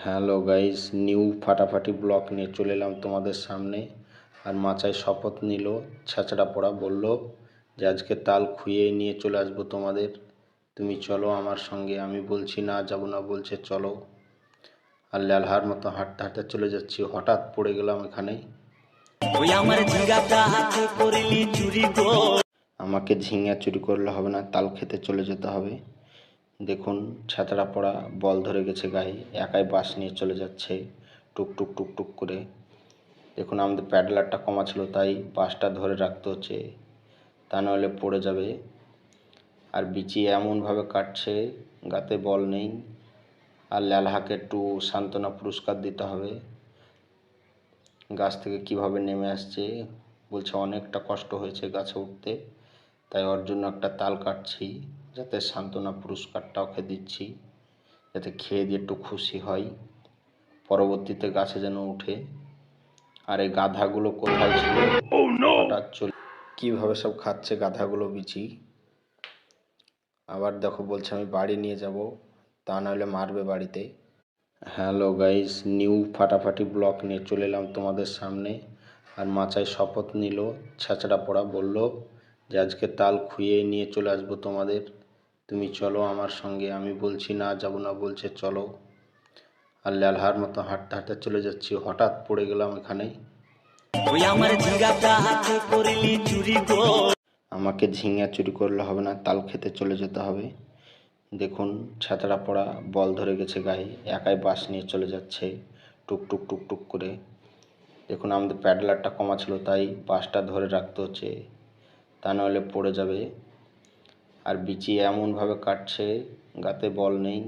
Hello guys, new ফাটাফাটি blog নিয়ে চলে এলাম তোমাদের সামনে। আর মাচায় শপথ নিল, ছ্যাঁচড়া পড়া বলল যে আজকে তাল খুইয়ে নিয়ে চলে আসবো তোমাদের, তুমি চলো আমার সঙ্গে। আমি বলছি না, যাবো না, বলছে চলো। আর ল্যালহার মতো হাঁটতে হাঁটতে চলে যাচ্ছি, হঠাৎ পড়ে গেলাম এখানে। আমাকে ঝিঙা চুরি করলে হবে না, তাল খেতে চলে যেতে হবে। দেখুন, ছ্যাঁচড়া পড়া, বল ধরে গেছে গায়ে, একাই বাস নিয়ে চলে যাচ্ছে টুকটুক টুকটুক করে। দেখুন, আমাদের প্যাডেলারটা কমা ছিল, তাই বাসটা ধরে রাখতে হচ্ছে, তা নাহলে পড়ে যাবে। আর বিচি এমনভাবে কাটছে, গাতে বল নেই। আর ল্যালহাকে একটু সান্ত্বনা পুরস্কার দিতে হবে। গাছ থেকে কিভাবে নেমে আসছে, বলছে অনেকটা কষ্ট হয়েছে গাছে উঠতে, তাই ওর জন্য একটা তাল কাটছি, যাতে সান্ত্বনা পুরস্কারটা ওকে দিচ্ছি, যাতে খেয়ে দিয়ে একটু খুশি হয়, পরবর্তীতে গাছে যেন উঠে। আর এই গাধাগুলো কোথায় ছিল, হঠাৎ চলে কীভাবে সব খাচ্ছে গাধাগুলো বিচি। আবার দেখো, বলছে আমি বাড়ি নিয়ে যাব, তা নাহলে মারবে বাড়িতে। হ্যালো গাইস, নিউ ফাটাফাটি ব্লগ নিয়ে চলে এলাম তোমাদের সামনে। আর মাচায় শপথ নিল, ছ্যাঁচড়া পড়া বলল যে আজকে তাল খুইয়ে নিয়ে চলে আসবো তোমাদের, তুমি চলো আমার সঙ্গে। আমি বলছি না, যাবো না, বলছে চলো। আর ল্যালহার মতো হাঁটতে হাঁটতে চলে যাচ্ছি, হঠাৎ পড়ে গেলাম এখানে। আমাকে ঝিঙা চুরি করলে হবে না, তাল খেতে চলে যেতে হবে। দেখুন, ছ্যাঁচড়া পড়া, বল ধরে গেছে গায়ে, একাই বাস নিয়ে চলে যাচ্ছে টুকটুক টুকটুক করে। দেখুন, আমাদের প্যাডেলারটা কমা ছিল, তাই বাসটা ধরে রাখতে হচ্ছে, তা নাহলে পড়ে যাবে। আর বিচি এমনভাবে কাটছে, গাতে বল নেই।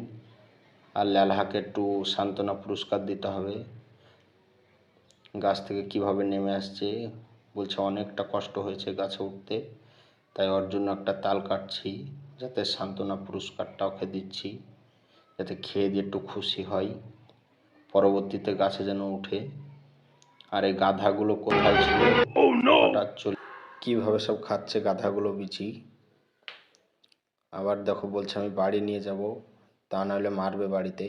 আর ল্যালহাকে একটু সান্ত্বনা পুরস্কার দিতে হবে। গাছ থেকে কিভাবে নেমে আসছে, বলছে অনেকটা কষ্ট হয়েছে গাছে উঠতে, তাই ওর জন্য একটা তাল কাটছি, যাতে সান্ত্বনা পুরস্কারটা ওকে দিচ্ছি, যাতে খেয়ে দিয়ে একটু খুশি হয়, পরবর্তীতে গাছে যেন উঠে। আর এই গাধাগুলো কোথায় ছিল, হঠাৎ চলে কীভাবে সব খাচ্ছে গাধাগুলো বিচি। আবার দেখো, বলছে আমি বাড়ি নিয়ে যাব, তা নাহলে মারবে বাড়িতে।